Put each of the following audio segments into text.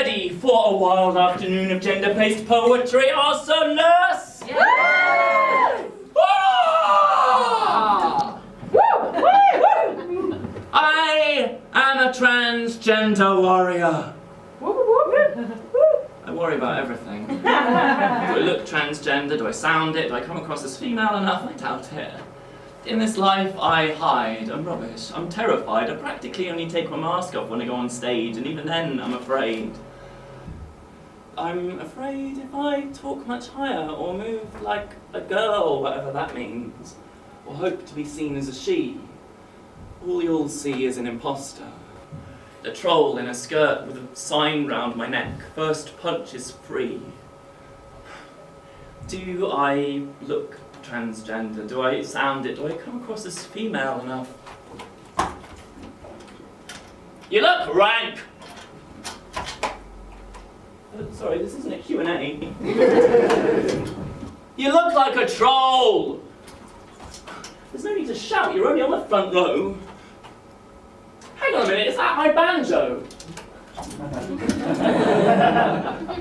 ready for a wild afternoon of gender-based poetry, awesomeness? Yeah! I am a transgender warrior. I worry about everything. Do I look transgender? Do I sound it? Do I come across as female enough? I doubt it. In this life, I hide. I'm rubbish. I'm terrified. I practically only take my mask off when I go on stage, and even then, I'm afraid. I'm afraid if I talk much higher, or move like a girl, whatever that means, or hope to be seen as a she, all you'll see is an imposter. A troll in a skirt with a sign round my neck. First punch is free. Do I look transgender? Do I sound it? Do I come across as female enough? You look rank! Sorry, this isn't a Q&A. You look like a troll! There's no need to shout, you're only on the front row. Hang on a minute, is that my banjo?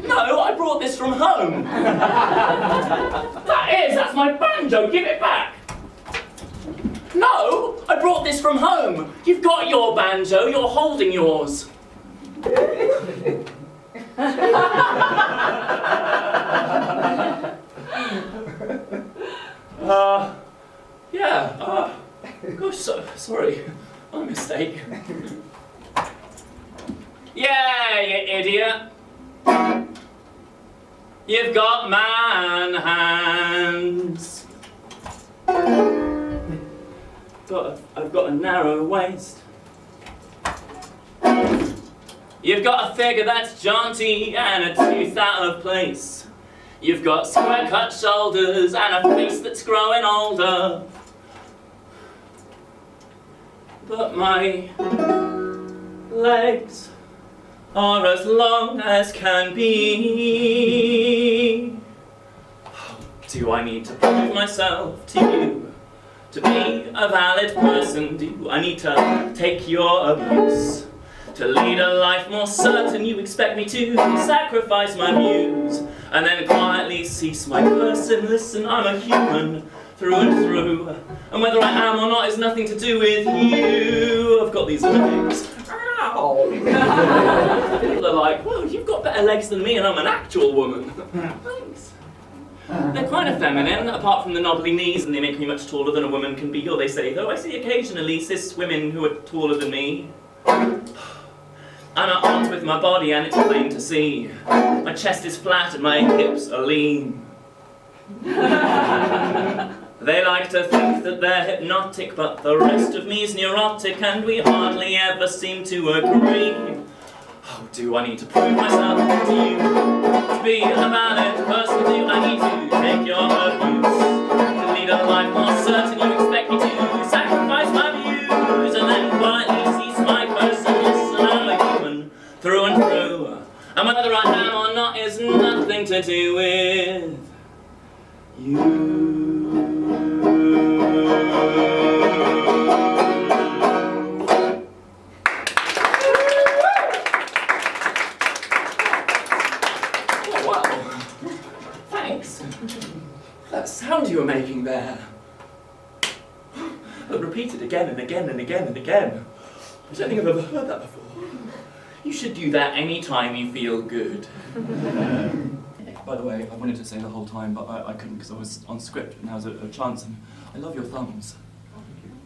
No, I brought this from home. That's my banjo, give it back. No, I brought this from home. You've got your banjo, you're holding yours. Gosh, sorry, my mistake. Yeah, you idiot. You've got man hands. I've got a narrow waist. You've got a figure that's jaunty and a tooth out of place. You've got square cut shoulders and a face that's growing older. But my legs are as long as can be. Do I need to prove myself to you? To be a valid person, do I need to take your abuse? To lead a life more certain, you expect me to sacrifice my views and then quietly cease my person. Listen, I'm a human through and through, and whether I am or not is nothing to do with you. I've got these legs. Ow! People are like, well, you've got better legs than me and I'm an actual woman. Thanks. They're quite feminine, apart from the knobbly knees, and they make me much taller than a woman can be, or they say, though I see occasionally cis women who are taller than me. I'm at odds with my body and it's plain to see. My chest is flat and my hips are lean. They like to think that they're hypnotic, but the rest of me's neurotic, and we hardly ever seem to agree. Oh, do I need to prove myself to you? To be a valid person, do I need to take your abuse? To lead a life more certain, you expect me to sacrifice my views and then quietly cease my person. Listen, I'm a human through and through, and whether I am or not is nothing to do with you. That sound you were making there. But repeated again and again and again and again. I don't think I've ever heard that before. You should do that any time you feel good. By the way, I wanted to say the whole time, but I couldn't because I was on script and now's a chance. And I love your thumbs.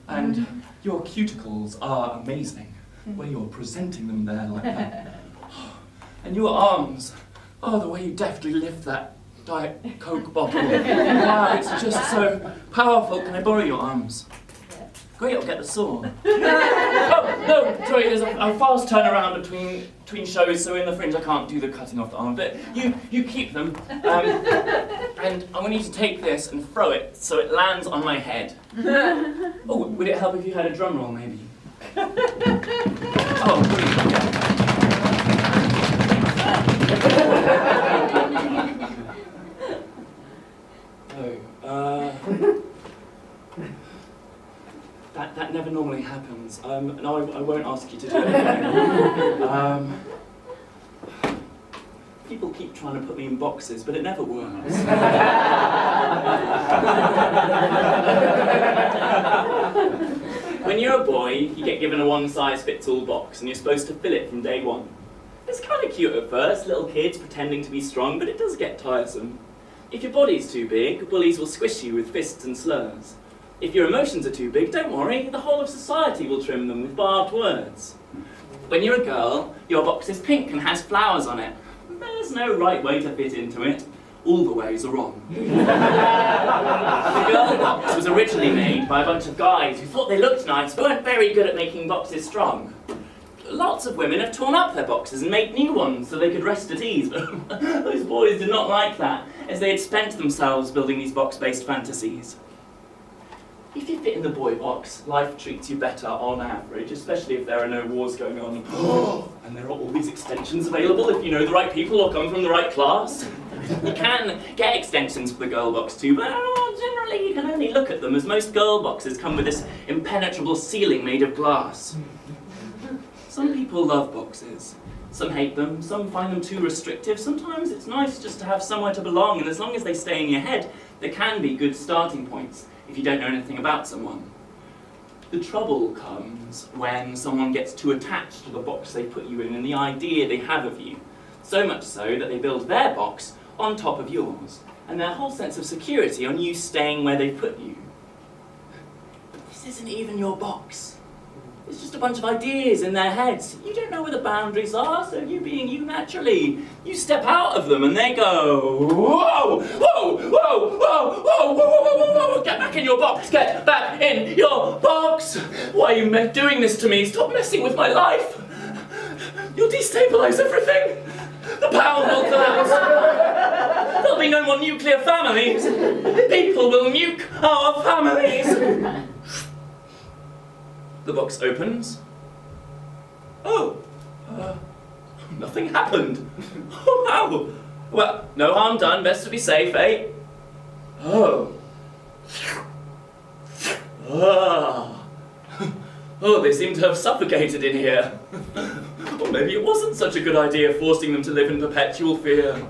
And your cuticles are amazing. When you're presenting them there like that. And your arms, the way you deftly lift that Diet Coke bottle. Wow, it's just so powerful. Can I borrow your arms? Great, I'll get the saw. Oh, no, sorry, there's a fast turnaround between shows, so in the Fringe I can't do the cutting off the arm, but you keep them. And I want you to take this and throw it so it lands on my head. Oh, would it help if you had a drum roll, maybe? Oh, brilliant, yeah. That never normally happens. No, I won't ask you to do it again. People keep trying to put me in boxes, but it never works. When you're a boy, you get given a one-size-fits-all box, and you're supposed to fill it from day one. It's kind of cute at first, little kids pretending to be strong, but it does get tiresome. If your body's too big, bullies will squish you with fists and slurs. If your emotions are too big, don't worry, the whole of society will trim them with barbed words. When you're a girl, your box is pink and has flowers on it. There's no right way to fit into it. All the ways are wrong. The girl box was originally made by a bunch of guys who thought they looked nice but weren't very good at making boxes strong. Lots of women have torn up their boxes and made new ones so they could rest at ease, but those boys did not like that, as they had spent themselves building these box-based fantasies. If you fit in the boy box, life treats you better on average, especially if there are no wars going on. And there are all these extensions available if you know the right people or come from the right class. You can get extensions for the girl box too, but generally you can only look at them, as most girl boxes come with this impenetrable ceiling made of glass. Some people love boxes. Some hate them, some find them too restrictive. Sometimes it's nice just to have somewhere to belong, and as long as they stay in your head, there can be good starting points if you don't know anything about someone. The trouble comes when someone gets too attached to the box they put you in and the idea they have of you. So much so that they build their box on top of yours, and their whole sense of security on you staying where they put you. But this isn't even your box. It's just a bunch of ideas in their heads. You don't know where the boundaries are, so you being you naturally, you step out of them and they go, whoa, whoa, whoa, whoa, whoa, whoa, whoa, whoa, whoa, get back in your box, get back in your box. Why are you doing this to me? Stop messing with my life. You'll destabilize everything. The power will collapse. There'll be no more nuclear families. People will nuke our families. The box opens. Oh, nothing happened. Oh, wow. Well, no harm done, best to be safe, eh? Oh. Oh, they seem to have suffocated in here. Or maybe it wasn't such a good idea forcing them to live in perpetual fear.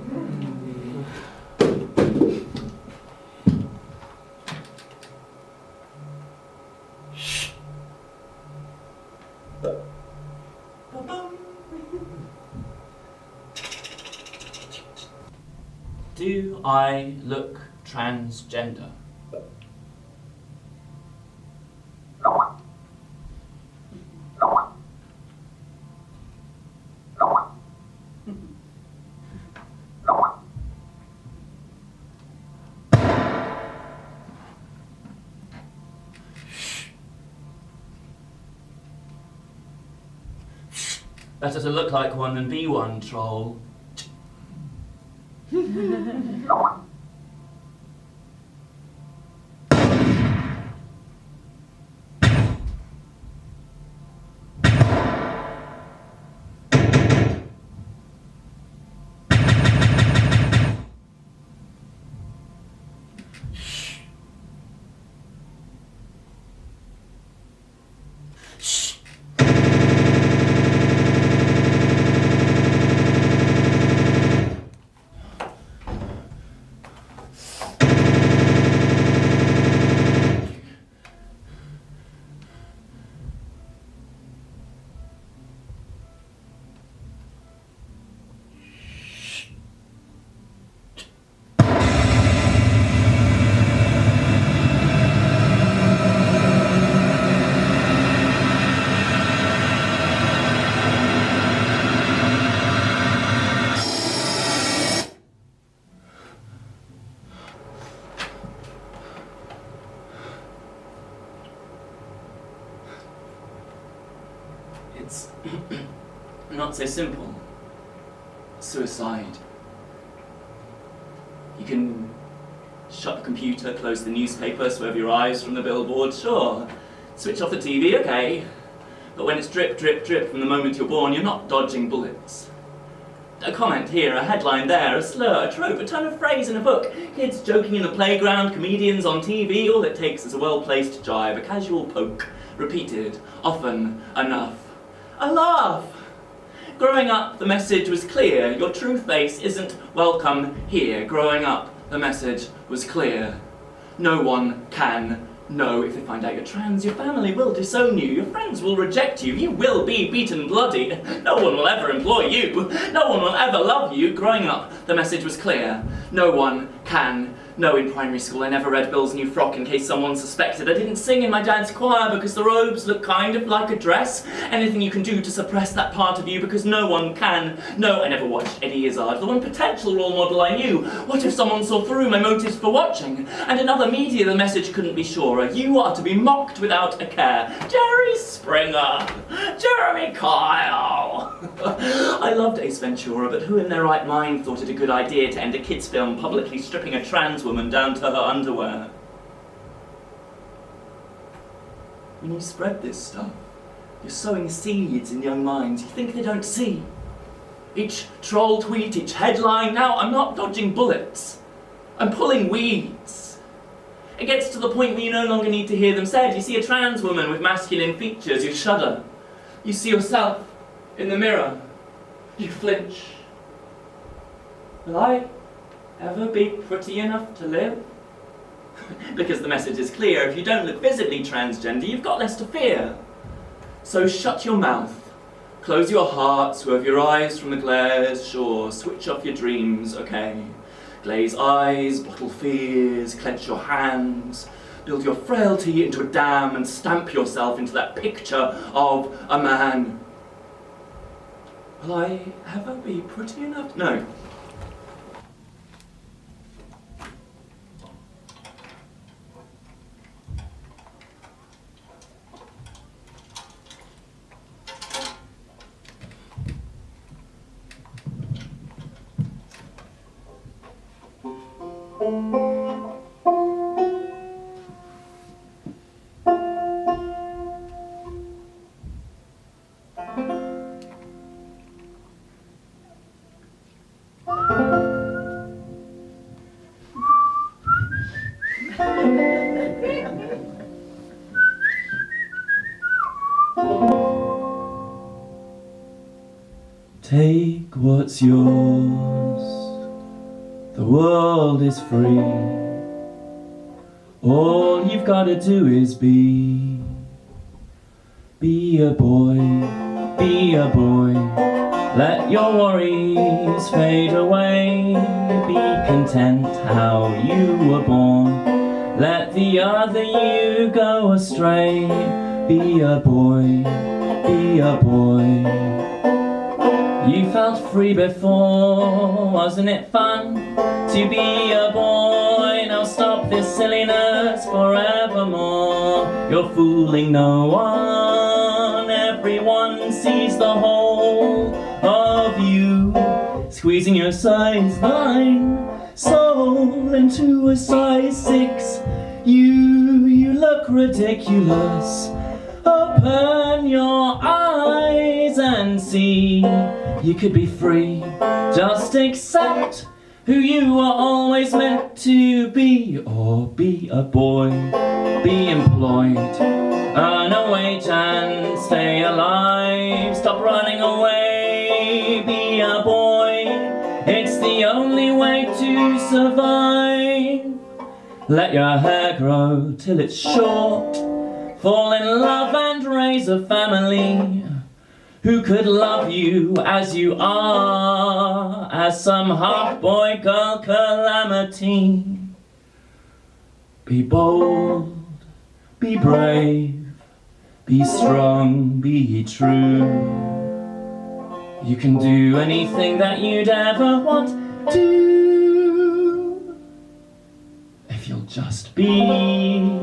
Do I look transgender? Better to look like one than be one, troll. It's not so simple. Suicide. You can shut the computer, close the newspaper, swerve your eyes from the billboard, sure. Switch off the TV, okay. But when it's drip, drip, drip from the moment you're born, you're not dodging bullets. A comment here, a headline there, a slur, a trope, a turn of phrase in a book. Kids joking in the playground, comedians on TV, all it takes is a well-placed jibe, a casual poke, repeated, often enough. A laugh! Growing up, the message was clear. Your true face isn't welcome here. Growing up, the message was clear. No one can know if they find out you're trans. Your family will disown you. Your friends will reject you. You will be beaten bloody. No one will ever employ you. No one will ever love you. Growing up, the message was clear. No one can know. In primary school, I never read Bill's new frock in case someone suspected. I didn't sing in my dad's choir because the robes look kind of like a dress. Anything you can do to suppress that part of you because no one can know. I never watched Eddie Izzard, the one potential role model I knew. What if someone saw through my motives for watching? And in other media, the message couldn't be surer. You are to be mocked without a care. Jerry Springer, Jeremy Kyle. I loved Ace Ventura, but who in their right mind thought it a good idea to end a kids' film publicly stripping a trans woman down to her underwear? When you spread this stuff, you're sowing seeds in young minds you think they don't see. Each troll tweet, each headline, now I'm not dodging bullets, I'm pulling weeds. It gets to the point where you no longer need to hear them said. You see a trans woman with masculine features, you shudder. You see yourself in the mirror, you flinch. Will I ever be pretty enough to live? Because the message is clear. If you don't look visibly transgender, you've got less to fear. So shut your mouth, close your heart, swerve your eyes from the glares, sure, switch off your dreams, okay. Glaze eyes, bottle fears, clench your hands, build your frailty into a dam and stamp yourself into that picture of a man. Will I ever be pretty enough? No. Take what's yours, the world is free. All you've got to do is be a boy, be a boy. Let your worries fade away, be content how you were born. Let the other you go astray, be a boy, be a boy. You felt free before, wasn't it fun to be a boy? Now stop this silliness forevermore. You're fooling no one, everyone sees the whole of you. Squeezing your size 9 soul into a size 6. You look ridiculous. Open your eyes and see. You could be free, just accept who you were always meant to be. Or be a boy, be employed, earn a wage and stay alive. Stop running away, be a boy, it's the only way to survive. Let your hair grow till it's short, fall in love and raise a family. Who could love you as you are, as some half-boy girl calamity? Be bold, be brave, be strong, be true. You can do anything that you'd ever want to, if you'll just be.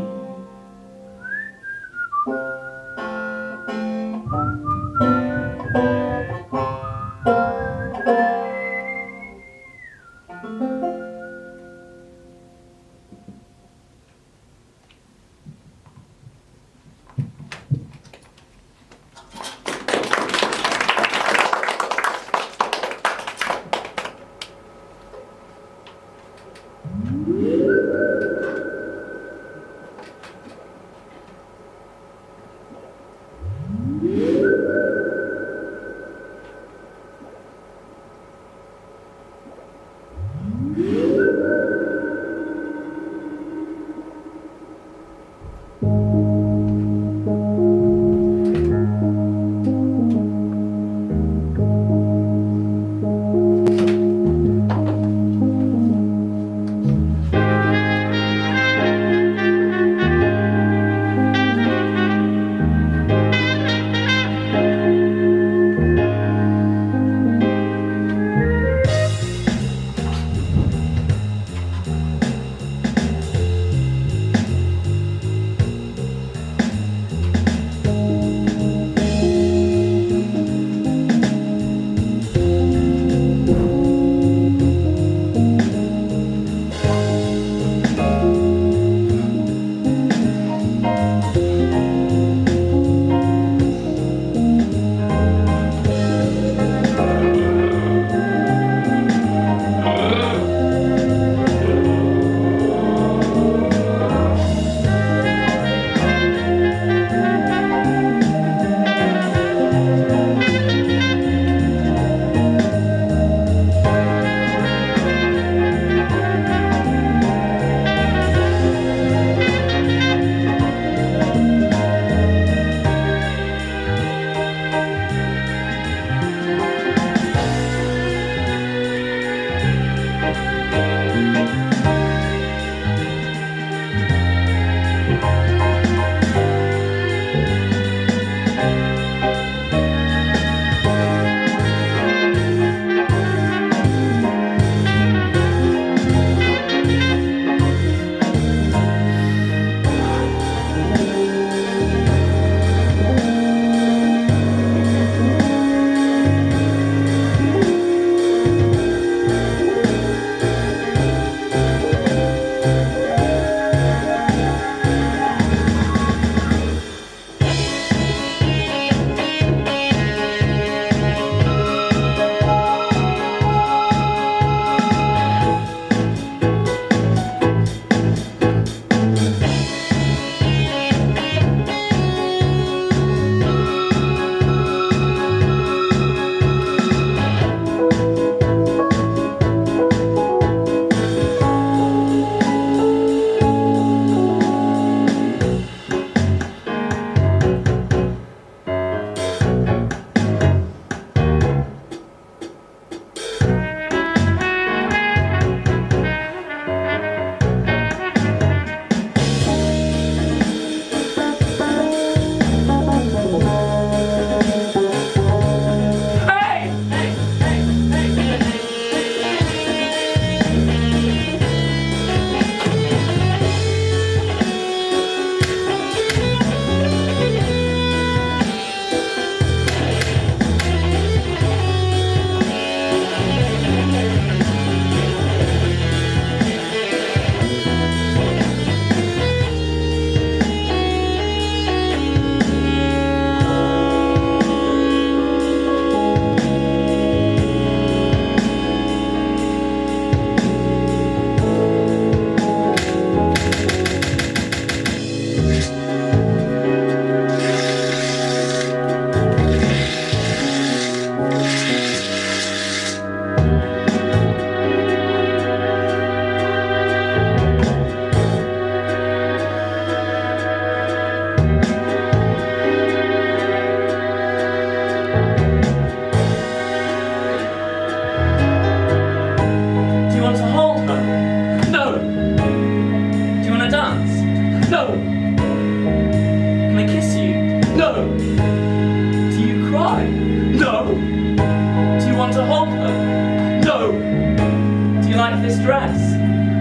nice dress?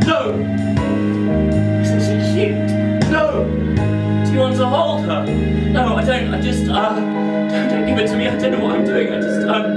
No! Isn't she cute? No! Do you want to hold her? No, I don't. I just, don't give it to me. I don't know what I'm doing. I just, I've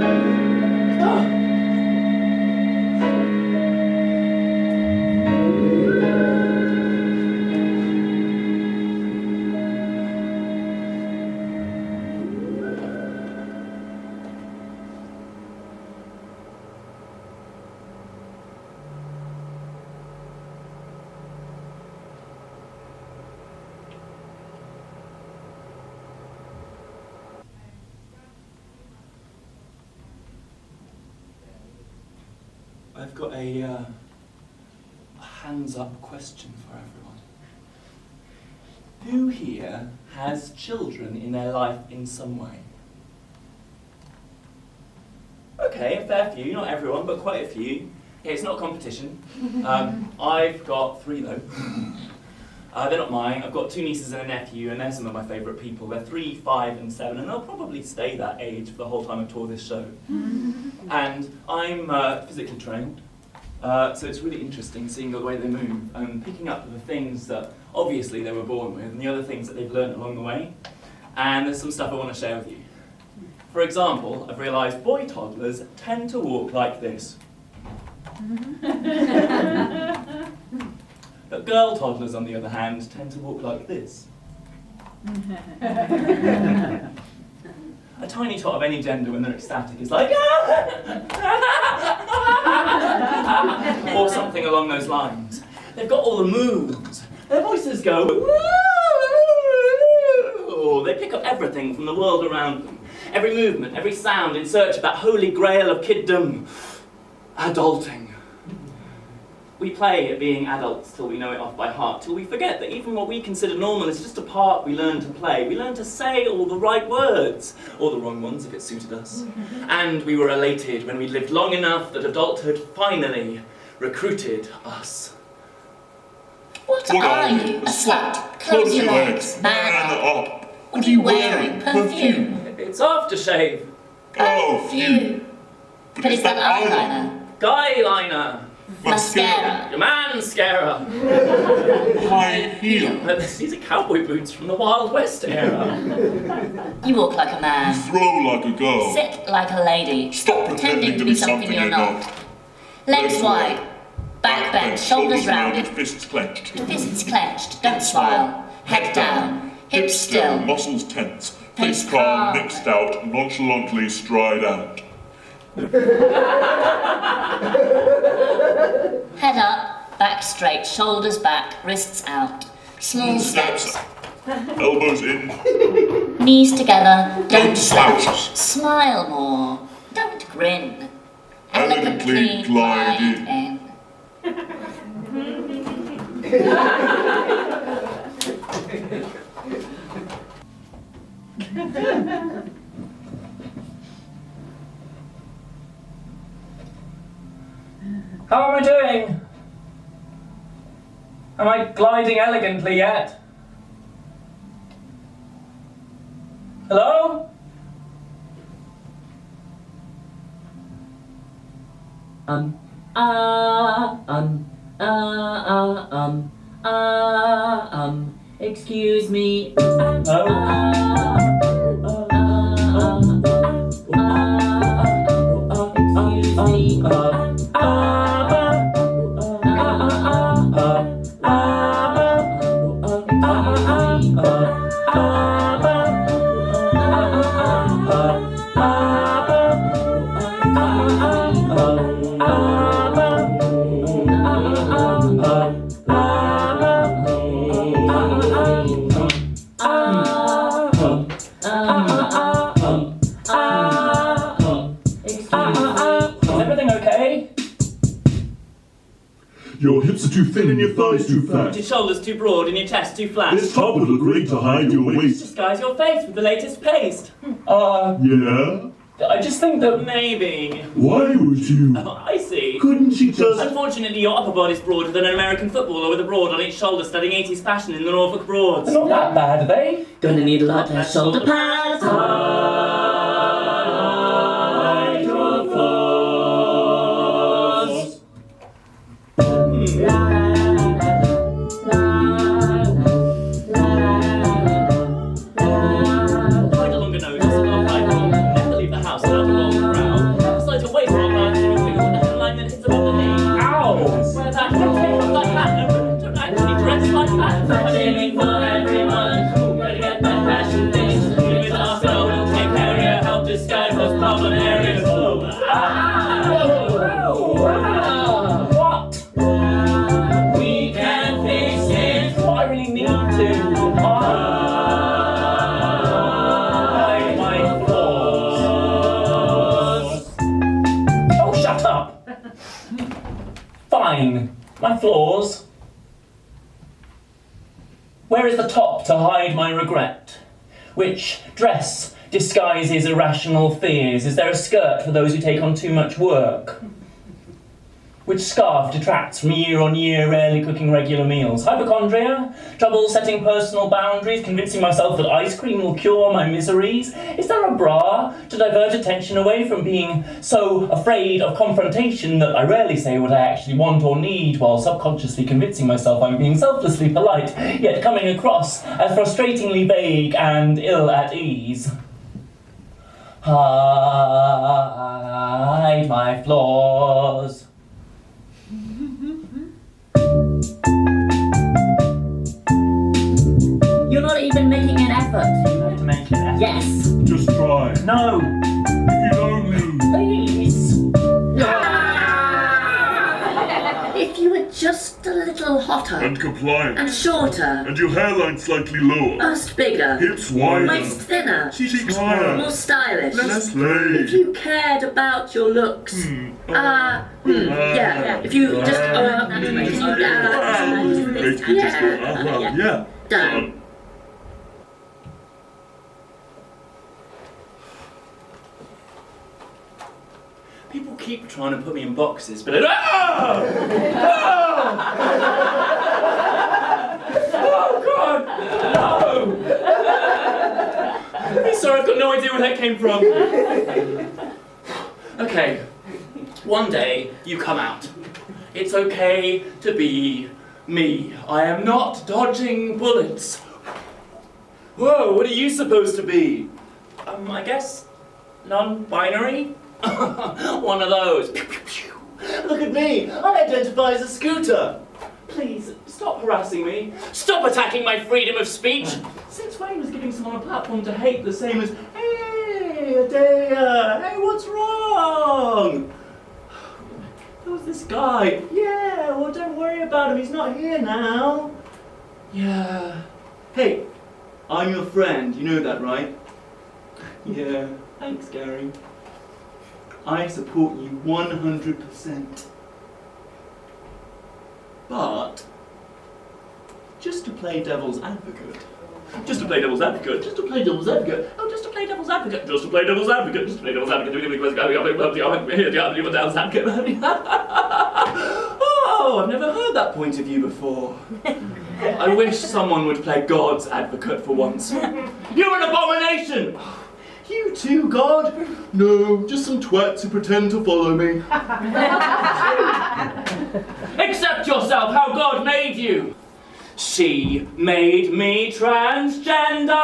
got a hands-up question for everyone. Who here has children in their life in some way? Okay, a fair few, not everyone, but quite a few. Yeah, it's not a competition. I've got 3 though. They're not mine. I've got 2 nieces and a nephew, and they're some of my favourite people. They're 3, 5, and 7, and they'll probably stay that age for the whole time I tour this show. And I'm physically trained, so it's really interesting seeing the way they move and picking up the things that obviously they were born with, and the other things that they've learned along the way. And there's some stuff I want to share with you. For example, I've realised boy toddlers tend to walk like this. But girl toddlers, on the other hand, tend to walk like this. A tiny tot of any gender when they're ecstatic is like, or something along those lines. They've got all the moves. Their voices go, they pick up everything from the world around them. Every movement, every sound in search of that holy grail of kiddom, adulting. We play at being adults till we know it off by heart, till we forget that even what we consider normal is just a part we learn to play. We learn to say all the right words, or the wrong ones if it suited us. And we were elated when we lived long enough that adulthood finally recruited us. What are you? A slut? Close your legs, man up. What are you wearing? Perfume? It's aftershave. Oh, phew. But is that eyeliner? Guyliner. Mascara. Your mascara. High heel. These are cowboy boots from the Wild West era. You walk like a You man. throw like a girl. Sit like a lady. Stop pretending to be something you're not. Legs wide. Back bent. Shoulders rounded. Fists clenched. Fists clenched. Don't smile. Head down. Hips still. Muscles tense. Face calm, neck stout, nonchalantly stride out. Head up. Back straight. Shoulders back. Wrists out. Small steps. Elbows in. Knees together. Don't slouch. slouch. Smile more. Don't grin. Elegantly glide in. How am I doing? Am I gliding elegantly yet? Hello? Excuse me. Your hips are too thin and your thighs too fat. Your shoulders too broad and your chest too flat. This top would look great to hide your waist. Disguise your face with the latest paste. Yeah? I just think that maybe... Why would you? Oh, I see. Couldn't she just... Unfortunately, your upper body's broader than an American footballer with a broad on each shoulder studying 80s fashion in the Norfolk Broads. They're not that bad, are they? Gonna need a lot less shoulder pads. Fine. My flaws. Where is the top to hide my regret? Which dress disguises irrational fears? Is there a skirt for those who take on too much work? Which scarf detracts from year-on-year rarely cooking regular meals? Hypochondria? Trouble setting personal boundaries? Convincing myself that ice cream will cure my miseries? Is there a bra to divert attention away from being so afraid of confrontation that I rarely say what I actually want or need, while subconsciously convincing myself I'm being selflessly polite, yet coming across as frustratingly vague and ill at ease? Hide my flaws. You're not even making an effort. You have to make an effort. Yes. Just try. No! If you'd only. Please! If you were just a little hotter And compliant. and shorter, And your hairline slightly lower. bust bigger, Hips wider. waist thinner, Cheeks higher. more stylish. Less If laid. you cared about your looks, yeah. If you just, Yeah. done. People keep trying to put me in boxes, but I don't. Oh God! No! I'm sorry, I've got no idea where that came from. Okay, one day you come out. It's okay to be me. I am not dodging bullets. Whoa, what are you supposed to be? I guess non-binary? One of those. Pew, pew, pew. Look at me. I identify as a scooter. Please, stop harassing me. Stop attacking my freedom of speech. Since when was giving someone a platform to hate the same as, hey, Edalia, hey, what's wrong? Who's this guy? Yeah, well, don't worry about him. He's not here now. Yeah. Hey, I'm your friend. You know that, right? Yeah. Thanks, Gary. I support you 100%. But, just to play devil's advocate. Just to play devil's advocate. Just to play devil's advocate. Oh, just to play devil's advocate. Just to play devil's advocate. Just to play devil's advocate. Oh, I've never heard that point of view before. I wish someone would play God's advocate for once. You're an abomination! You too, God? No, just some twats who pretend to follow me. Accept yourself how God made you. She made me transgender.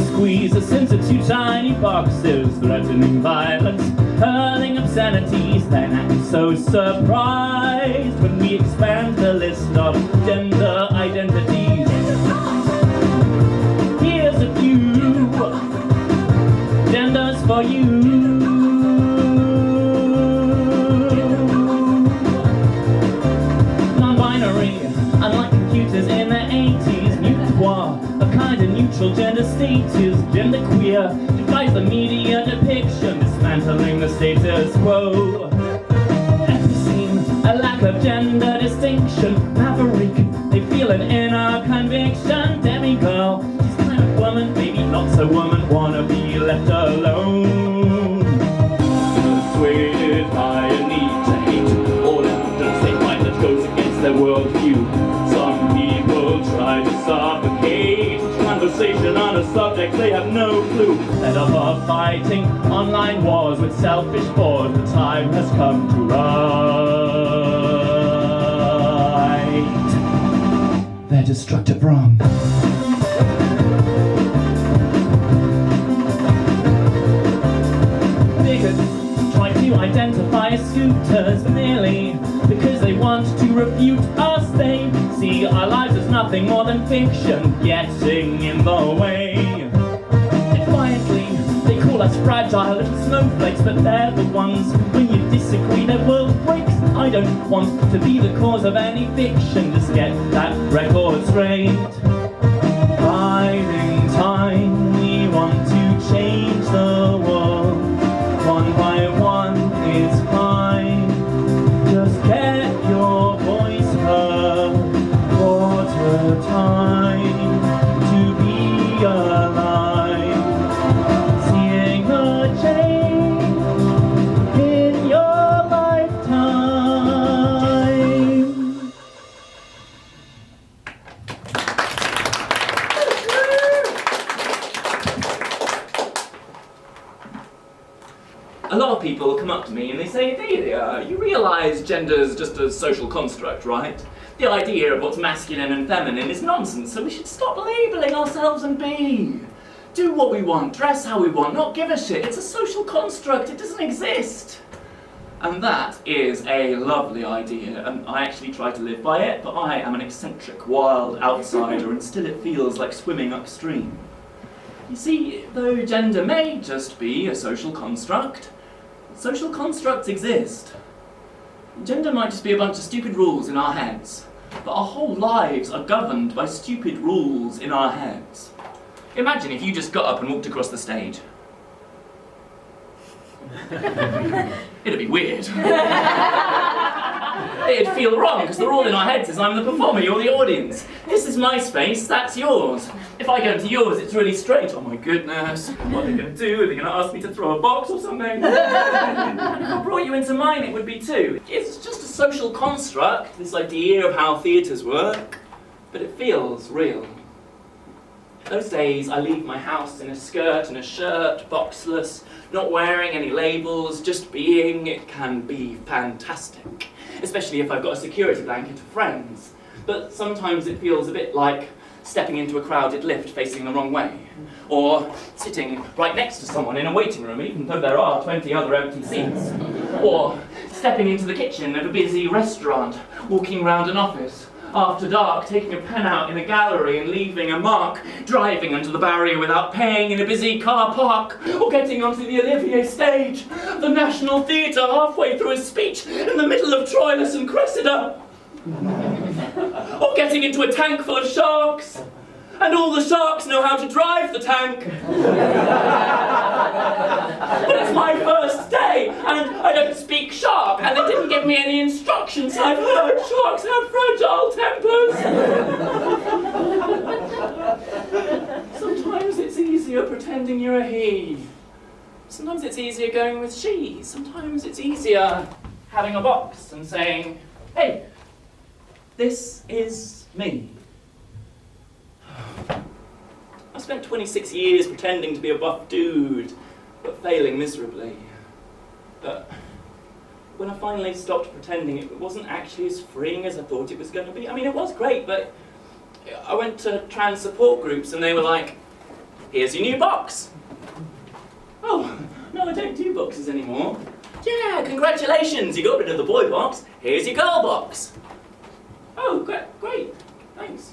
Squeeze us into two tiny boxes, threatening violence, hurling obscenities, then act so surprised when we expand the list of gender identities. Here's a few genders for you. Non-binary, unlike computers in the 80s, mutoir, a kind of neutral gender status, genderqueer, defies the media depiction, dismantling the status quo. Epicene, a lack of gender distinction, maverick, they feel an inner conviction, demigirl, she's kind of woman, maybe not so woman, wanna be left alone. Persuaded by a need to hate, all evidence they find that goes against their worldview. Some people try to suffocate conversation on a subject they have no clue. Fed up of fighting online wars with selfish bores, the time has come to right their destructive wrong. Bigots try to identify scooters merely because they want to refute us. They see our lives as nothing more than fiction getting in the way. but they're the ones when you disagree, their world breaks. I don't want to be the cause of any fiction, just get that record straight. Biding time, we want to change the world. One by one, it's fine. Just get your voice heard. Quarter time to be alive. Seeing a change in your lifetime. A lot of people come up to me and they say, Edalia, you realise gender's just a social construct, right? The idea of what's masculine and feminine is nonsense, so we should stop labelling ourselves and be. Do what we want, dress how we want, not give a shit. It's a social construct, it doesn't exist. And that is a lovely idea, and I actually try to live by it, but I am an eccentric, wild outsider, and still it feels like swimming upstream. You see, though gender may just be a social construct, social constructs exist. Gender might just be a bunch of stupid rules in our heads, but our whole lives are governed by stupid rules in our heads. Imagine if you just got up and walked across the stage. It'd be weird. It'd feel wrong, because the rule in our heads is I'm the performer, you're the audience. This is my space, that's yours. If I go into yours, it's really straight. Oh my goodness, what are they going to do? Are they going to ask me to throw a box or something? And if I brought you into mine, it would be too. It's just a social construct, this idea of how theatres work, but it feels real. Those days I leave my house in a skirt and a shirt, boxless, not wearing any labels, just being. It can be fantastic, especially if I've got a security blanket of friends. But sometimes it feels a bit like stepping into a crowded lift facing the wrong way, or sitting right next to someone in a waiting room even though there are 20 other empty seats, or stepping into the kitchen of a busy restaurant, walking around an office after dark, taking a pen out in a gallery and leaving a mark, driving under the barrier without paying in a busy car park, or getting onto the Olivier stage, the National Theatre halfway through a speech in the middle of Troilus and Cressida, or getting into a tank full of sharks, and all the sharks know how to drive the tank. But it's my first day, and I don't speak shark, and they didn't give me any instructions. I've heard sharks have fragile tempers. Sometimes it's easier pretending you're a he. Sometimes it's easier going with she. Sometimes it's easier having a box and saying, hey, this is me. I spent 26 years pretending to be a buff dude, but failing miserably. But when I finally stopped pretending, it wasn't actually as freeing as I thought it was going to be. I mean, it was great, but I went to trans support groups and they were like, here's your new box. Oh, no, I don't do boxes anymore. Yeah, congratulations, you got rid of the boy box. Here's your girl box. Oh, great, thanks.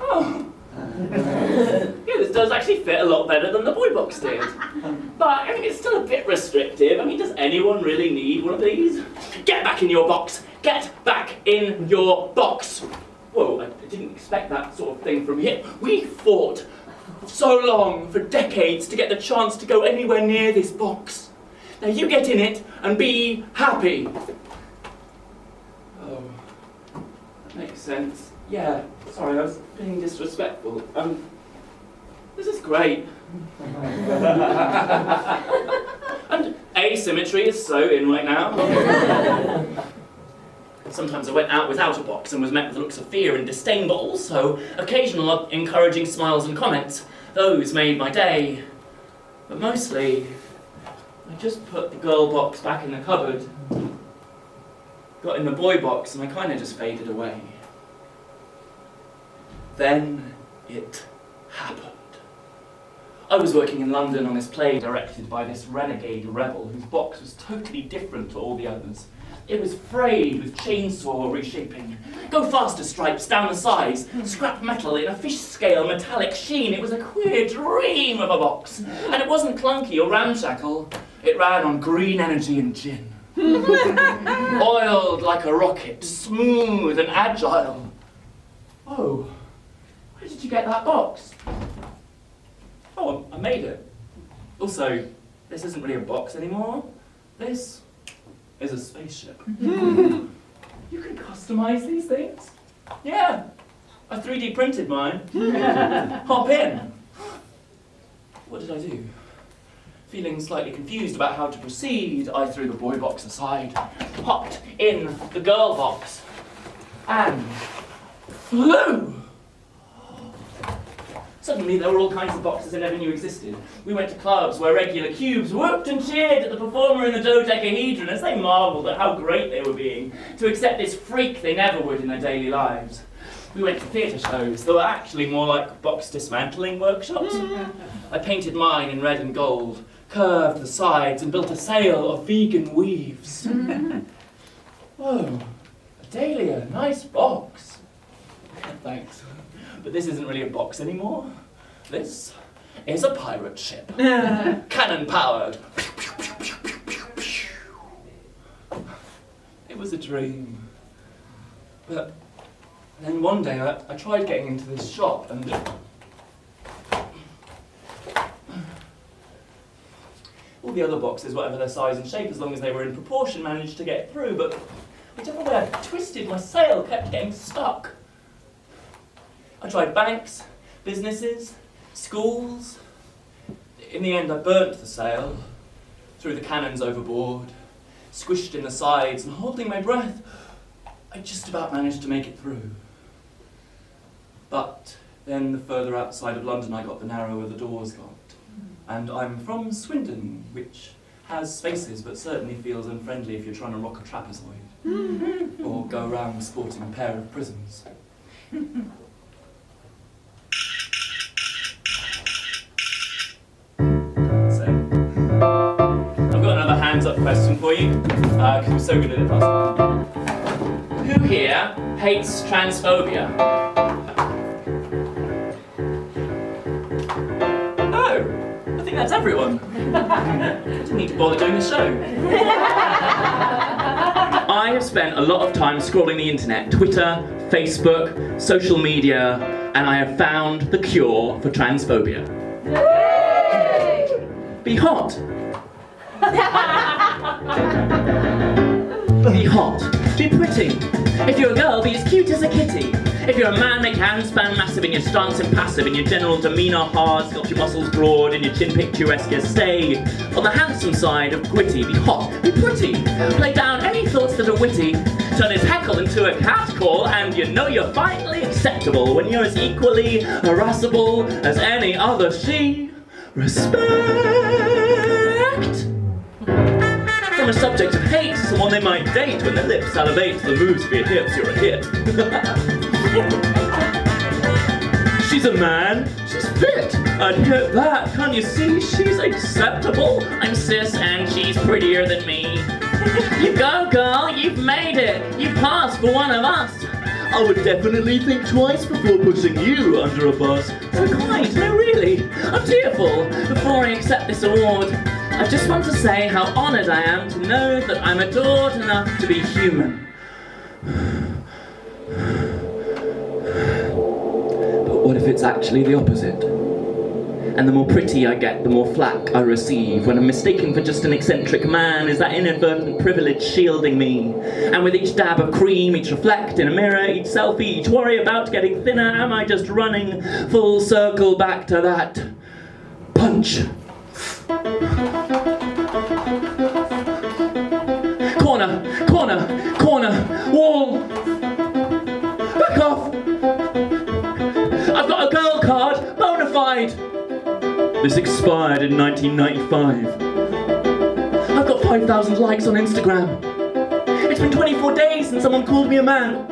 Oh. Yeah, this does actually fit a lot better than the boy box did. But, I mean, it's still a bit restrictive. I mean, does anyone really need one of these? Get back in your box! Get back in your box! Whoa, I didn't expect that sort of thing from you. We fought so long, for decades, to get the chance to go anywhere near this box. Now you get in it and be happy. Oh, that makes sense. Yeah, sorry, I was being disrespectful. This is great. And asymmetry is so in right now. Sometimes I went out without a box and was met with looks of fear and disdain, but also occasional encouraging smiles and comments. Those made my day. But mostly, I just put the girl box back in the cupboard, got in the boy box, and I kind of just faded away. Then it happened. I was working in London on this play directed by this renegade rebel whose box was totally different to all the others. It was frayed with chainsaw reshaping. Go faster stripes down the sides, scrap metal in a fish scale metallic sheen. It was a queer dream of a box. And it wasn't clunky or ramshackle. It ran on green energy and gin. Oiled like a rocket, smooth and agile. Oh, where did you get that box? Oh, I made it. Also, this isn't really a box anymore. This is a spaceship. You can customize these things. Yeah, I 3D printed mine. Hop in. What did I do? Feeling slightly confused about how to proceed, I threw the boy box aside, hopped in the girl box, and flew. Suddenly there were all kinds of boxes I never knew existed. We went to clubs where regular cubes whooped and cheered at the performer in the dodecahedron as they marvelled at how great they were being to accept this freak they never would in their daily lives. We went to theatre shows that were actually more like box dismantling workshops. I painted mine in red and gold, curved the sides and built a sail of vegan weaves. Whoa, Edalia, nice box. Thanks. But this isn't really a box anymore. This is a pirate ship. Cannon powered. It was a dream. But then one day I tried getting into this shop and all the other boxes, whatever their size and shape, as long as they were in proportion, managed to get through, but whichever way I twisted, my sail kept getting stuck. I tried banks, businesses, schools. In the end, I burnt the sail, threw the cannons overboard, squished in the sides, and holding my breath, I just about managed to make it through. But then the further outside of London I got, the narrower the doors got. And I'm from Swindon, which has spaces, but certainly feels unfriendly if you're trying to rock a trapezoid. Or go around sporting a pair of prisms. Hands up question for you, because we're so good at it last time. Who here hates transphobia? Oh, I think that's everyone. I didn't need to bother doing the show. I have spent a lot of time scrolling the internet, Twitter, Facebook, social media, and I have found the cure for transphobia. Be hot. Be hot, be pretty. If you're a girl, be as cute as a kitty. If you're a man, make handspan massive and your stance impassive and your general demeanour hard, sculpt your muscles broad and your chin picturesque. Stay on the handsome side of gritty. Be hot, be pretty. Play down any thoughts that are witty. Turn his heckle into a catcall and you know you're finally acceptable when you're as equally harassable as any other she. Respect. From a subject of hate to someone they might date when their lips salivate to the moves of your hips, you're a hit. She's a man, she's fit, I'd hit that, can't you see? She's acceptable. I'm cis and she's prettier than me. You go, girl, you've made it. You passed for one of us. I would definitely think twice before pushing you under a bus. So quite, no really, I'm tearful before I accept this award. I just want to say how honoured I am to know that I'm adored enough to be human. But what if it's actually the opposite? And the more pretty I get, the more flack I receive, when I'm mistaken for just an eccentric man. Is that inadvertent privilege shielding me? And with each dab of cream, each reflect in a mirror, each selfie, each worry about getting thinner, am I just running full circle back to that punch? Corner, corner, corner, wall. Back off. I've got a girl card, bona fide. This expired in 1995. I've got 5,000 likes on Instagram. It's been 24 days since someone called me a man.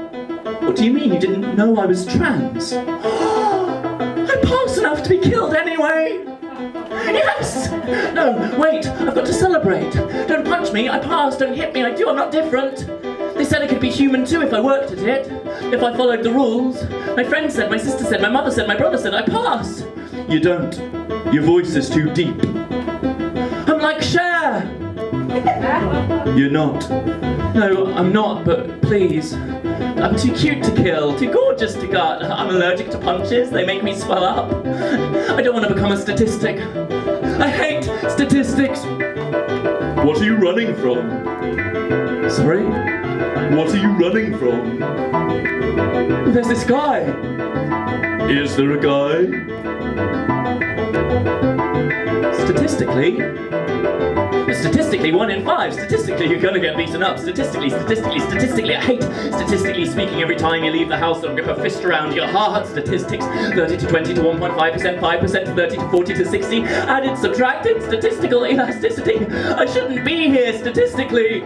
What do you mean you didn't know I was trans? I'm past enough to be killed anyway. Yes! No, wait, I've got to celebrate. Don't punch me, I passed, don't hit me, I'm not different. They said I could be human too if I worked at it, if I followed the rules. My friend said, my sister said, my mother said, my brother said, I pass. You don't. Your voice is too deep. I'm like Cher. You're not. No, I'm not, but please. I'm too cute to kill, too gorgeous to gut. I'm allergic to punches, they make me swell up. I don't want to become a statistic. I hate statistics. What are you running from? Sorry? What are you running from? There's this guy. Is there a guy? Statistically, 1 in 5. Statistically, you're gonna get beaten up. Statistically, I hate statistically speaking every time you leave the house. Don't grip a fist around your heart. Statistics, 30 to 20 to 1.5%, 5% to 30 to 40 to 60. Added, subtracted, statistical elasticity. I shouldn't be here statistically.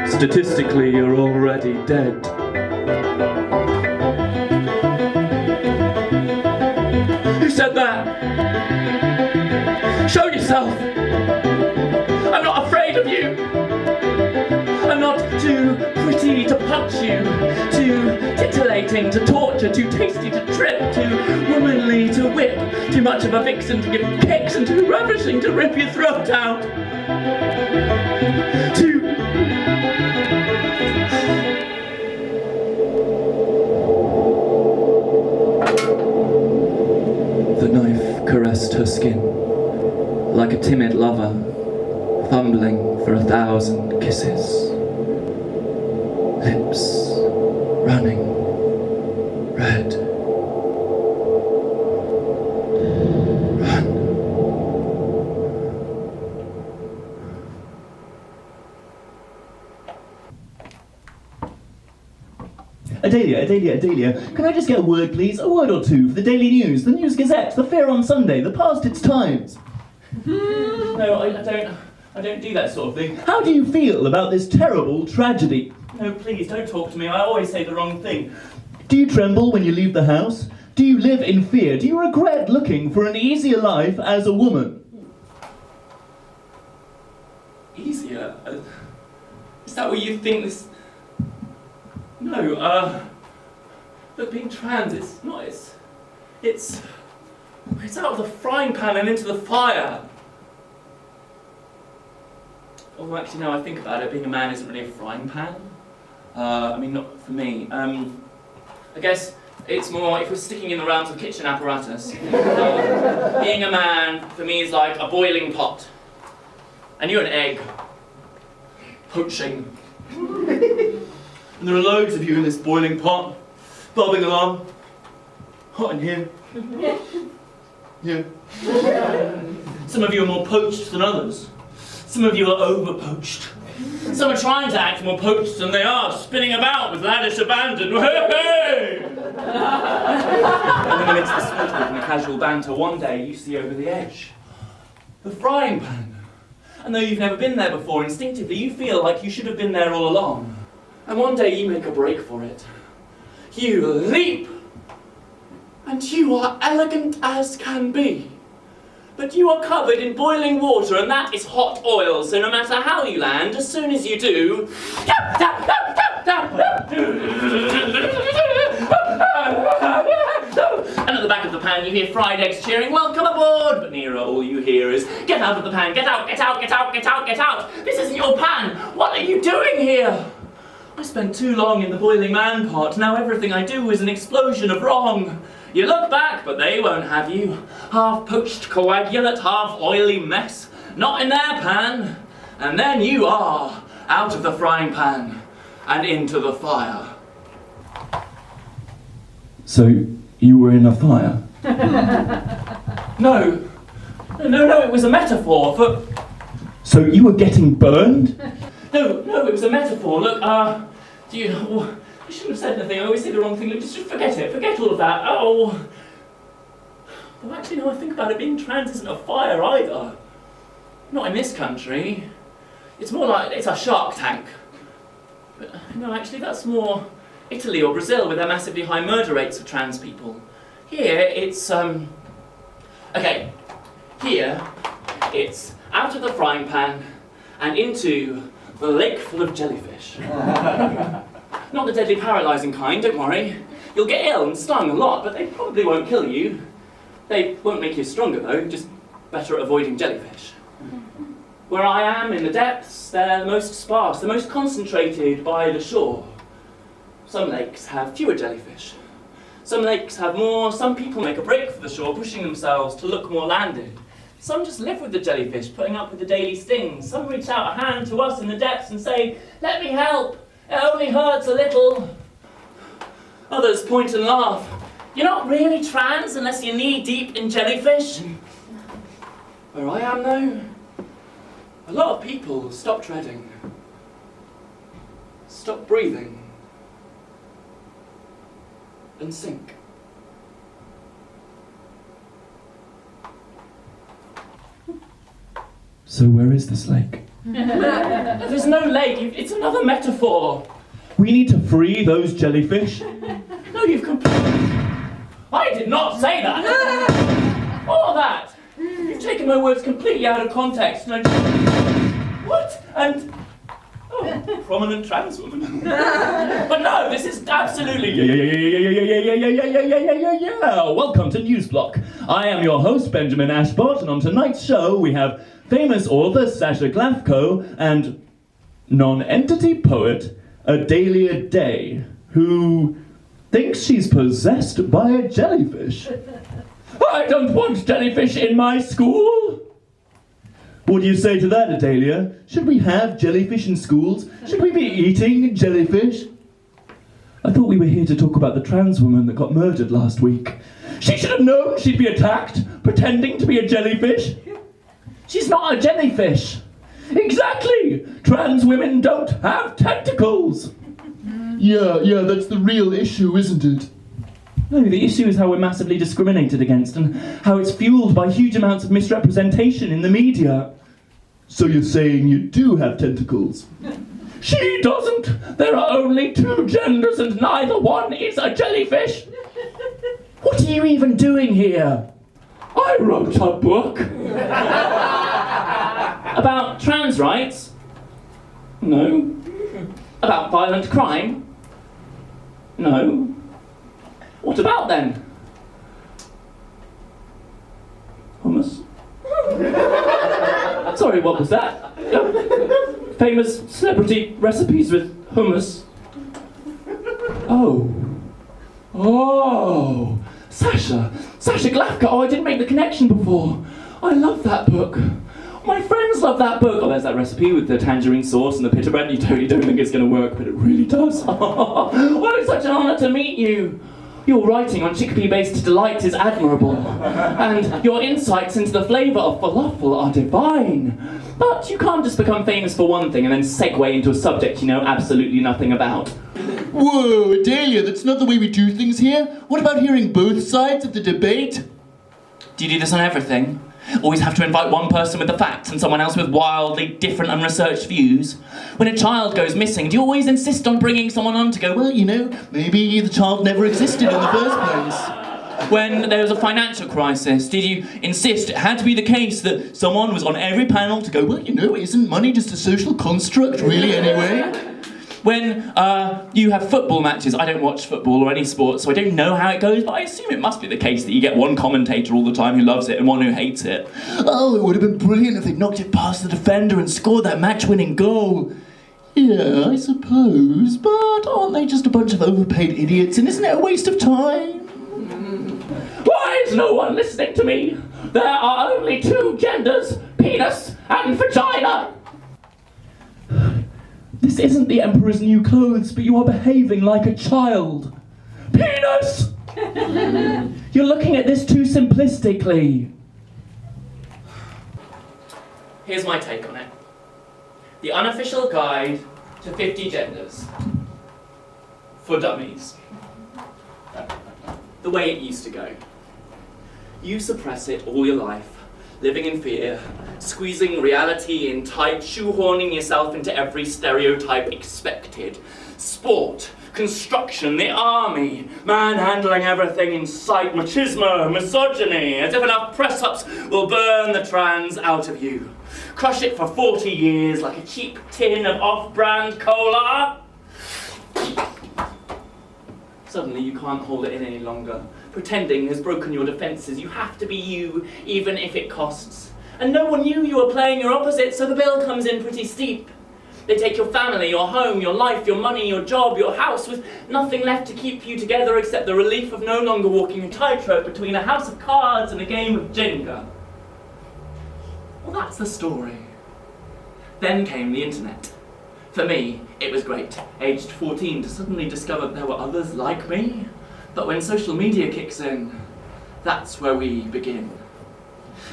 Statistically, you're already dead. Who said that? Show yourself! I'm not afraid of you! I'm not too pretty to punch you, too titillating to torture, too tasty to trip, too womanly to whip, too much of a vixen to give kicks, and too ravishing to rip your throat out. Too... The knife caressed her skin, like a timid lover, fumbling for 1,000 kisses. Lips running red. Run. Edalia, can I just get a word, please? A word or two for the Daily News, the News Gazette, the Fair on Sunday, the Past Its Times. No, I don't do that sort of thing. How do you feel about this terrible tragedy? No, please, don't talk to me. I always say the wrong thing. Do you tremble when you leave the house? Do you live in fear? Do you regret looking for an easier life as a woman? Easier? Is that what you think this... No, look, being trans, it's out of the frying pan and into the fire. Although actually, now I think about it, being a man isn't really a frying pan. I mean, not for me. I guess it's more, if we're sticking in the realms of kitchen apparatus, being a man, for me, is like a boiling pot. And you're an egg. Poaching. And there are loads of you in this boiling pot, bobbing along. Hot in here. Yeah. Some of you are more poached than others. Some of you are over-poached. Some are trying to act more poached than they are, spinning about with lavish abandon. Hey! And then amidst the small talk and the casual banter, one day you see over the edge the frying pan. And though you've never been there before, instinctively you feel like you should have been there all along. And one day you make a break for it. You leap! And you are elegant as can be. But you are covered in boiling water, and that is hot oil, so no matter how you land, as soon as you do... And at the back of the pan you hear fried eggs cheering, "Welcome aboard!" But nearer all you hear is, "Get out of the pan, get out, get out, get out, get out, get out! This isn't your pan! What are you doing here?" I spent too long in the boiling man pot, now everything I do is an explosion of wrong. You look back, but they won't have you. Half-poached, coagulate, half-oily mess. Not in their pan. And then you are out of the frying pan and into the fire. So, you were in a fire? No, it was a metaphor for... So you were getting burned? No, it was a metaphor. Look, I shouldn't have said anything. I always say the wrong thing. Look, just forget it. Forget all of that. Oh. Well, actually, now I think about it, being trans isn't a fire either. Not in this country. It's more like, it's a shark tank. But, no, actually, that's more Italy or Brazil with their massively high murder rates of trans people. Here, it's, okay, Here, it's out of the frying pan and into the lake full of jellyfish. Not the deadly paralysing kind, don't worry. You'll get ill and stung a lot, but they probably won't kill you. They won't make you stronger though, just better at avoiding jellyfish. Where I am, in the depths, they're the most sparse, the most concentrated by the shore. Some lakes have fewer jellyfish. Some lakes have more, some people make a break for the shore, pushing themselves to look more landed. Some just live with the jellyfish, putting up with the daily stings. Some reach out a hand to us in the depths and say, "Let me help, it only hurts a little." Others point and laugh. "You're not really trans unless you're knee-deep in jellyfish." Where I am though, a lot of people stop treading, stop breathing, and sink. So where is this lake? There's no lake, it's another metaphor. We need to free those jellyfish. No, you've completely... I did not say that! Or that! You've taken my words completely out of context. No. What? And... Oh, prominent trans woman. But no, this is absolutely... Yeah. Welcome to Newsblock. I am your host, Benjamin Ashbot, and on tonight's show we have famous author Sasha Glafko and non-entity poet Edalia Day, who thinks she's possessed by a jellyfish. I don't want jellyfish in my school! What do you say to that, Edalia? Should we have jellyfish in schools? Should we be eating jellyfish? I thought we were here to talk about the trans woman that got murdered last week. She should have known she'd be attacked, pretending to be a jellyfish. She's not a jellyfish. Exactly! Trans women don't have tentacles! Yeah, that's the real issue, isn't it? No, the issue is how we're massively discriminated against and how it's fueled by huge amounts of misrepresentation in the media. So you're saying you do have tentacles? She doesn't! There are only two genders and neither one is a jellyfish! What are you even doing here? I wrote a book. About trans rights? No. About violent crime? No. What about then? Hummus? Sorry, what was that? Famous celebrity recipes with hummus. Oh, Sasha Glafka. Oh, I didn't make the connection before. I love that book. My friends love that book. Oh, there's that recipe with the tangerine sauce and the pita bread. You don't think it's going to work, but it really does. Well, it's such an honour to meet you. Your writing on chickpea-based delight is admirable, and your insights into the flavour of falafel are divine. But you can't just become famous for one thing and then segue into a subject you know absolutely nothing about. Whoa, Edalia, that's not the way we do things here. What about hearing both sides of the debate? Do you do this on everything? Always have to invite one person with the facts and someone else with wildly different unresearched views? When a child goes missing, do you always insist on bringing someone on to go, well, you know, maybe the child never existed in the first place? When there was a financial crisis, did you insist it had to be the case that someone was on every panel to go, well, you know, isn't money just a social construct really anyway? When you have football matches, I don't watch football or any sport, so I don't know how it goes, but I assume it must be the case that you get one commentator all the time who loves it and one who hates it. Oh, it would have been brilliant if they'd knocked it past the defender and scored that match-winning goal. Yeah, I suppose, but aren't they just a bunch of overpaid idiots, and isn't it a waste of time? Why is no one listening to me? There are only two genders, penis and vagina. This isn't the Emperor's New Clothes, but you are behaving like a child. Penis! You're looking at this too simplistically. Here's my take on it. The unofficial guide to 50 genders. For dummies. The way it used to go. You suppress it all your life. Living in fear, squeezing reality in tight, shoehorning yourself into every stereotype expected. Sport, construction, the army, manhandling everything in sight, machismo, misogyny, as if enough press-ups will burn the trans out of you. Crush it for 40 years like a cheap tin of off-brand cola. Suddenly you can't hold it in any longer. Pretending has broken your defences. You have to be you, even if it costs. And no one knew you were playing your opposite, so the bill comes in pretty steep. They take your family, your home, your life, your money, your job, your house, with nothing left to keep you together except the relief of no longer walking a tightrope between a house of cards and a game of Jenga. Well, that's the story. Then came the internet. For me, it was great, aged 14, to suddenly discover there were others like me. But when social media kicks in, that's where we begin.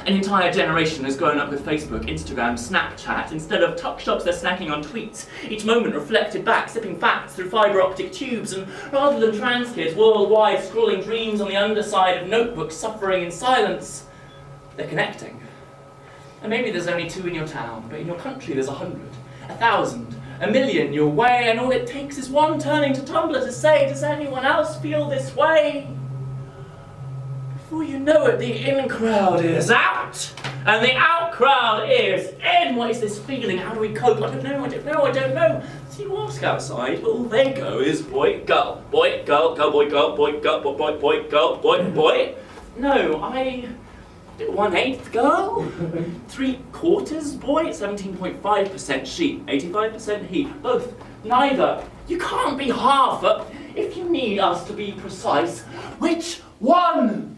An entire generation has grown up with Facebook, Instagram, Snapchat. Instead of tuck shops, they're snacking on tweets. Each moment reflected back, sipping facts through fibre optic tubes. And rather than trans kids worldwide scrawling dreams on the underside of notebooks, suffering in silence, they're connecting. And maybe there's only 2 in your town, but in your country there's 100, 1,000, 1,000,000 your way, and all it takes is one turning to Tumblr to say, does anyone else feel this way? Before you know it, the in crowd is out, and the out crowd is in. What is this feeling? How do we cope? I don't know. So you ask outside, but all they go is boy, girl, boy, girl, girl, boy, girl, boy, girl, boy, boy, girl, boy, boy. No, I do 1/8 girl, 3/4 boy, 17.5% she, 85% he, both, neither. You can't be half, if you need us to be precise, which one?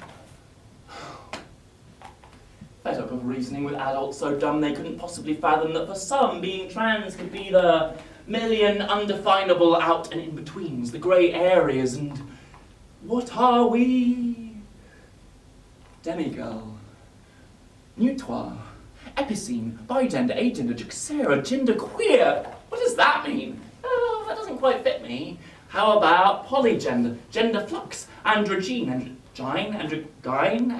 Fed up of reasoning with adults so dumb they couldn't possibly fathom that for some, being trans could be the million undefinable out and in-betweens, the grey areas, and what are we? Demigirl, Nutoire, Epicene, Bigender, Agender, Juxera, Genderqueer. What does that mean? Oh, that doesn't quite fit me. How about polygender, gender flux, androgyne, androgyne.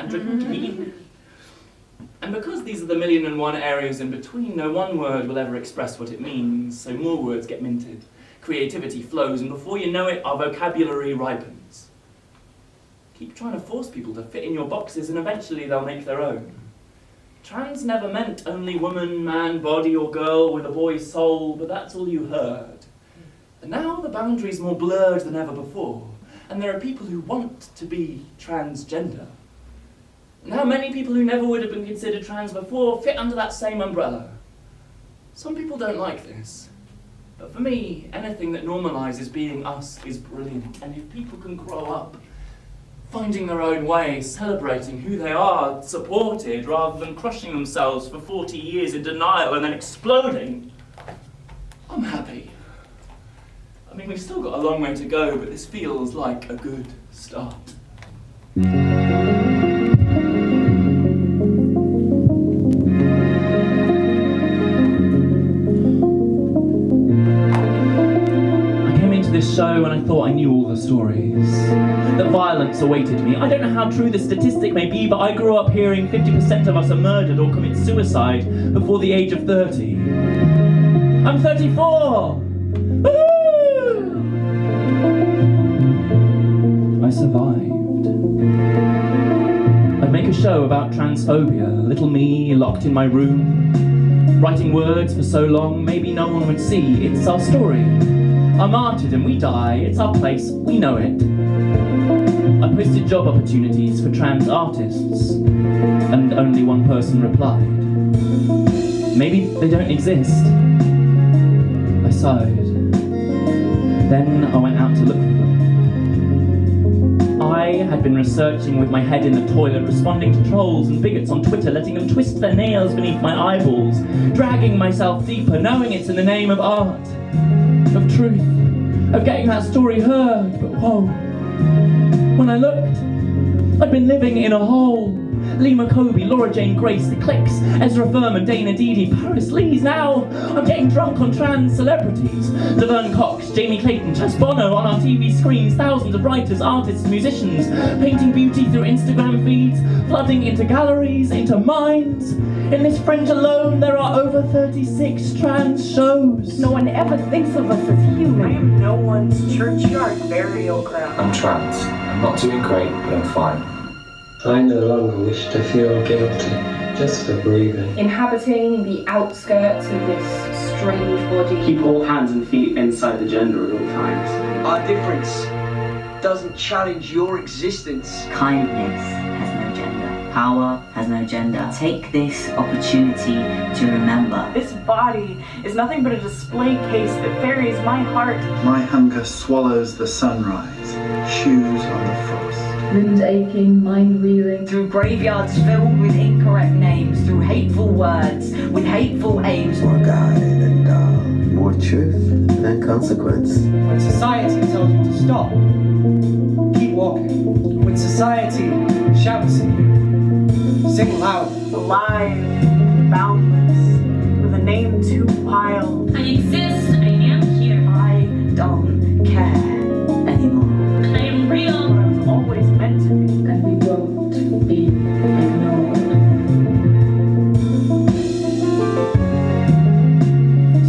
And because these are the 1,000,001 areas in between, no one word will ever express what it means, so more words get minted. Creativity flows, and before you know it, our vocabulary ripens. Keep trying to force people to fit in your boxes, and eventually they'll make their own. Trans never meant only woman, man, body, or girl with a boy's soul, but that's all you heard. And now the boundary's more blurred than ever before, and there are people who want to be transgender. Now many people who never would have been considered trans before fit under that same umbrella. Some people don't like this, but for me, anything that normalises being us is brilliant, and if people can grow up finding their own way, celebrating who they are, supported, rather than crushing themselves for 40 years in denial and then exploding, I'm happy. I mean, we've still got a long way to go, but this feels like a good start. This show and I thought I knew all the stories. That violence awaited me. I don't know how true this statistic may be, but I grew up hearing 50% of us are murdered or commit suicide before the age of 30. I'm 34! Woo! I survived. I'd make a show about transphobia, little me locked in my room, writing words for so long maybe no one would see. It's our story. Our martyrdom, we die, it's our place, we know it. I posted job opportunities for trans artists, and only one person replied. Maybe they don't exist. I sighed. Then I went out to look for them. I had been researching with my head in the toilet, responding to trolls and bigots on Twitter, letting them twist their nails beneath my eyeballs, dragging myself deeper, knowing it's in the name of art, of truth, of getting that story heard, but whoa. When I looked, I'd been living in a hole, Lee McCoby, Laura Jane Grace, The Clicks, Ezra Furman, Dana Dede, Paris Lees. Now I'm getting drunk on trans celebrities. Laverne Cox, Jamie Clayton, Chas Bono on our TV screens. Thousands of writers, artists, musicians, painting beauty through Instagram feeds, flooding into galleries, into minds. In this fringe alone, there are over 36 trans shows. No one ever thinks of us as human. I am no one's churchyard burial ground. I'm trans. I'm not doing great, but I'm fine. I no longer wish to feel guilty just for breathing. Inhabiting the outskirts of this strange body. Keep all hands and feet inside the gender at all times. Our difference doesn't challenge your existence. Kindness has no gender. Power has no gender. Take this opportunity to remember. This body is nothing but a display case that ferries my heart. My hunger swallows the sunrise, chews on the frost. Limbs aching, mind reeling. Through graveyards filled with incorrect names, through hateful words, with hateful aims. More guide and more truth than consequence. When society tells you to stop, keep walking. When society shouts at you, sing loud. Alive, boundless, with a name too wild. I exist, I am here. I don't care anymore. I am real. What I was always meant to be. And we won't be ignored.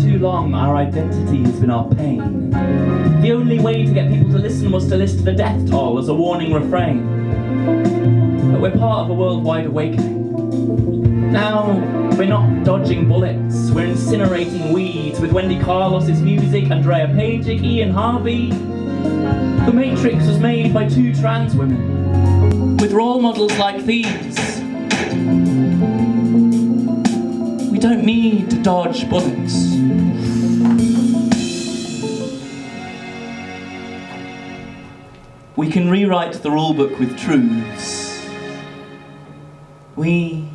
Too long, our identity has been our pain. The only way to get people to listen was to list the death toll as a warning refrain. But we're part of a worldwide awakening. Now, we're not dodging bullets, we're incinerating weeds with Wendy Carlos's music, Andrea Pajic, Ian Harvey. The Matrix was made by 2 trans women, with role models like these. We don't need to dodge bullets. We can rewrite the rulebook with truths. We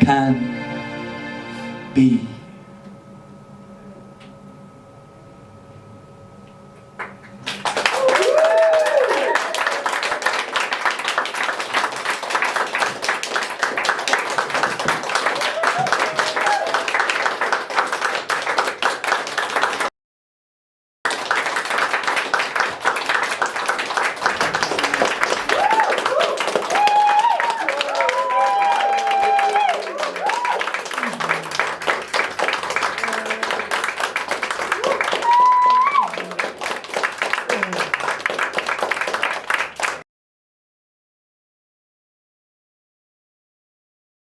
can be.